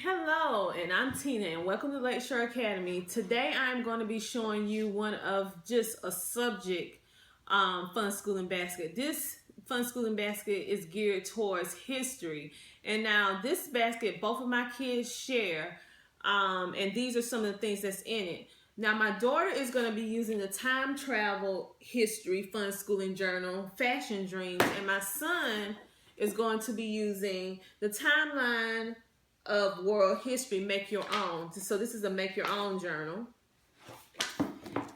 Hello, and I'm Tina, and welcome to Lakeshore Academy. Today I'm going to be showing you one of just a subject fun schooling basket. This fun schooling basket is geared towards history. And now this basket, both of my kids share, and these are some of the things that's in it. Now my daughter is going to be using the time travel history fun schooling journal, Fashion Dreams, and my son is going to be using the timeline of world history, Make Your Own. So this is a Make Your Own journal.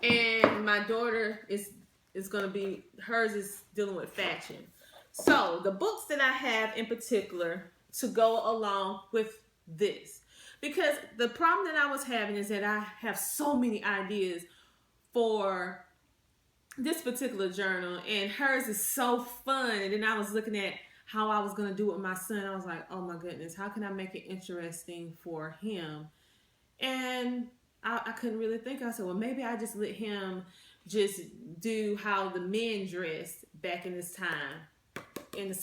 And my daughter is going to be, hers is dealing with fashion. So the books that I have in particular to go along with this, because the problem that I was having is that I have so many ideas for this particular journal, and hers is so fun. And then I was looking at how I was going to do it with my son. I was like, oh my goodness, how can I make it interesting for him? And I couldn't really think. I said, well, maybe I just let him just do how the men dressed back in this time, in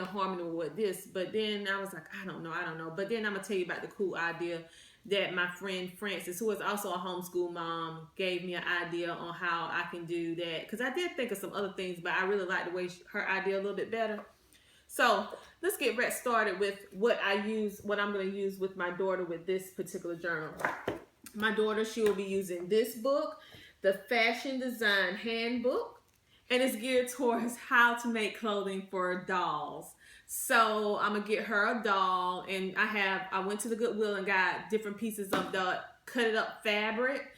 harmony with this. But then I was like, I don't know. But then I'm going to tell you about the cool idea that my friend Frances, who is also a homeschool mom, gave me an idea on how I can do that. Because I did think of some other things, but I really like the way her idea a little bit better. So let's get right started with what I'm going to use with my daughter with this particular journal. My daughter, she will be using this book, the Fashion Design Handbook, and it's geared towards how to make clothing for dolls. So I'm going to get her a doll, and I went to the Goodwill and got different pieces of the cut it up fabric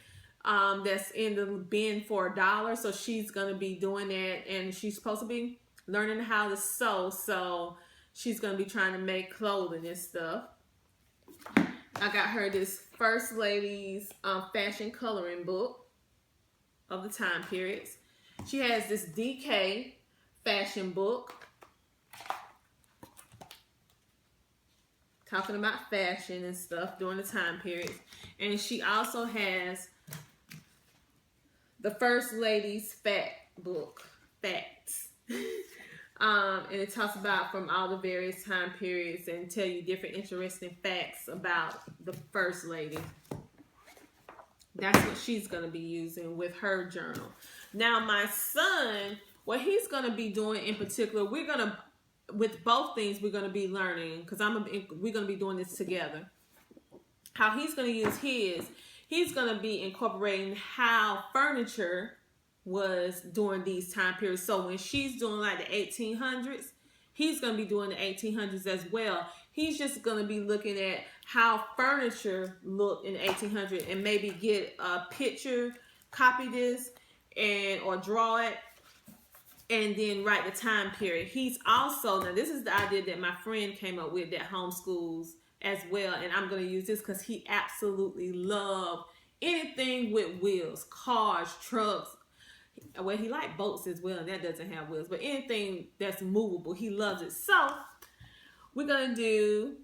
that's in the bin for $1. So she's going to be doing that, and she's supposed to be learning how to sew, so she's going to be trying to make clothing and stuff. I got her this First Lady's fashion coloring book of the time periods. She has this DK fashion book talking about fashion and stuff during the time periods. And she also has the First Lady's Fact book, Facts. And it talks about from all the various time periods and tell you different interesting facts about the First Lady. That's what she's going to be using with her journal. Now my son, what he's going to be doing in particular, with both things we're going to be learning, because we're going to be doing this together. How he's going to use he's going to be incorporating how furniture was during these time periods. So when she's doing like the 1800s, he's going to be doing the 1800s as well. He's just going to be looking at how furniture looked in the 1800s and maybe get a picture, copy this, or draw it, and then write the time period. He's also, now this is the idea that my friend came up with that homeschools as well, and I'm going to use this because he absolutely loved anything with wheels, cars, trucks. Well, he liked boats as well, and that doesn't have wheels, but anything that's movable, he loves it. So he's gonna do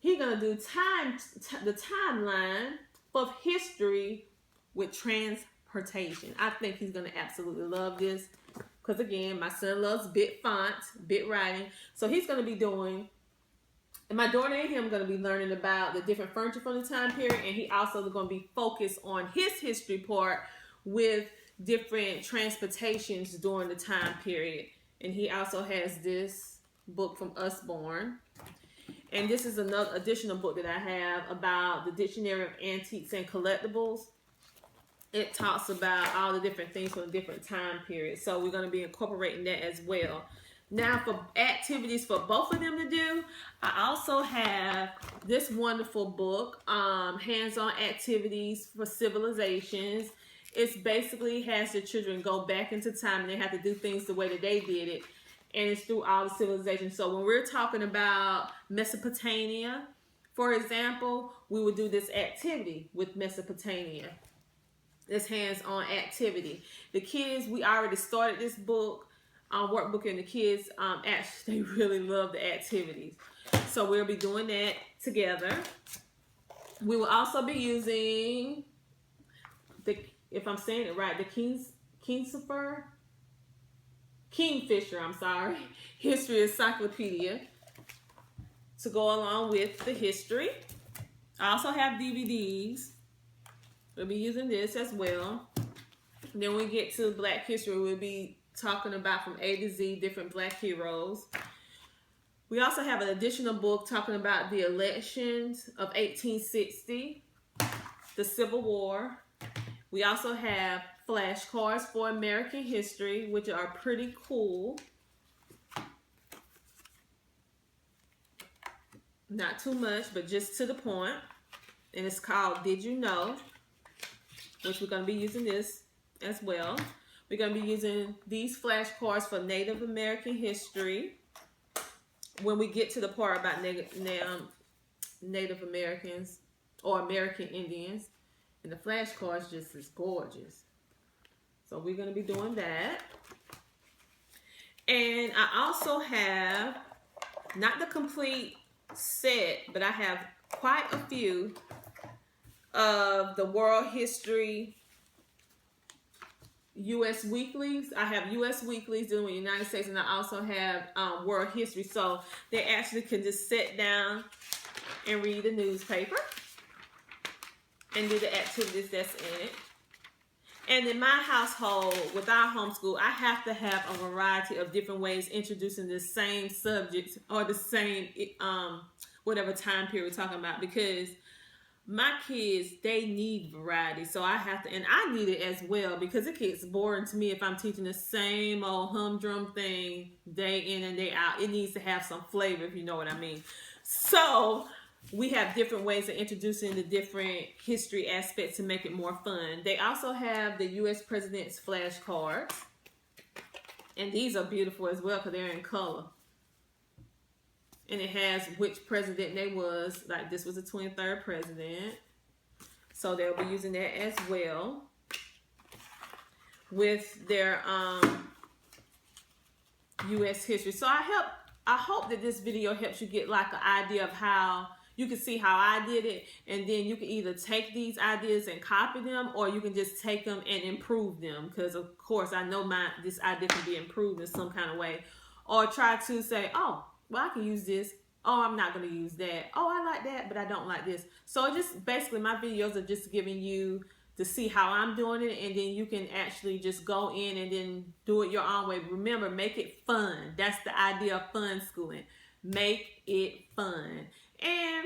the timeline of history with transportation. I think he's gonna absolutely love this because, again, my son loves big fonts, big writing. So he's gonna be doing, and my daughter and him are gonna be learning about the different furniture from the time period, and he also gonna be focused on his history part with different transportations during the time period. And he also has this book from Usborne, and this is another additional book that I have about the Dictionary of Antiques and Collectibles. It talks about all the different things from different time periods, so we're going to be incorporating that as well. Now for activities for both of them to do, I also have this wonderful book, Hands-On Activities for Civilizations. It's basically has the children go back into time, and they have to do things the way that they did it. And it's through all the civilizations. So when we're talking about Mesopotamia, for example, we would do this activity with Mesopotamia. This hands-on activity. The kids, we already started this book, workbook, and the kids actually they really love the activities. So we'll be doing that together. We will also be using if I'm saying it right, the Kingfisher, History Encyclopedia to go along with the history. I also have DVDs. We'll be using this as well. Then when we get to Black History, we'll be talking about from A to Z different Black heroes. We also have an additional book talking about the elections of 1860, the Civil War. We also have flashcards for American history, which are pretty cool. Not too much, but just to the point. And it's called Did You Know? Which we're going to be using this as well. We're going to be using these flashcards for Native American history. When we get to the part about Native Americans or American Indians. And the flashcards just is gorgeous. So we're going to be doing that. And I also have, not the complete set, but I have quite a few of the World History U.S. weeklies. I have U.S. weeklies dealing with the United States, and I also have World History. So they actually can just sit down and read the newspaper and do the activities that's in it. And in my household, with our homeschool, I have to have a variety of different ways introducing the same subjects or the same whatever time period we're talking about, because my kids, they need variety. So I have to, and I need it as well, because it gets boring to me if I'm teaching the same old humdrum thing day in and day out. It needs to have some flavor, if you know what I mean. So we have different ways of introducing the different history aspects to make it more fun. They also have the U.S. President's flashcards. And these are beautiful as well because they're in color. And it has which president they was. Like this was the 23rd president. So they'll be using that as well. With their U.S. history. So I hope that this video helps you get like an idea of how you can see how I did it, and then you can either take these ideas and copy them, or you can just take them and improve them. Because of course, I know this idea can be improved in some kind of way, or try to say, oh, well, I can use this. Oh, I'm not going to use that. Oh, I like that, but I don't like this. So just basically, my videos are just giving you to see how I'm doing it, and then you can actually just go in and then do it your own way. Remember, make it fun. That's the idea of fun schooling. Make it fun. And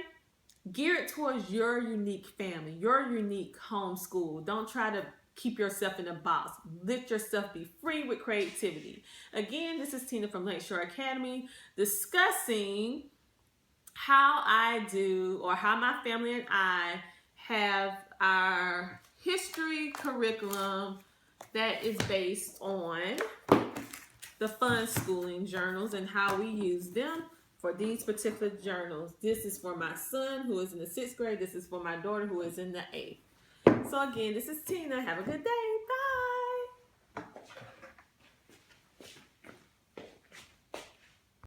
gear it towards your unique family, your unique homeschool. Don't try to keep yourself in a box. Let yourself be free with creativity. Again, this is Tina from Lakeshore Academy discussing how I do, or how my family and I have our history curriculum that is based on the fun schooling journals and how we use them for these particular journals. This is for my son who is in the 6th grade. This is for my daughter who is in the 8th. So again, this is Tina. Have a good day.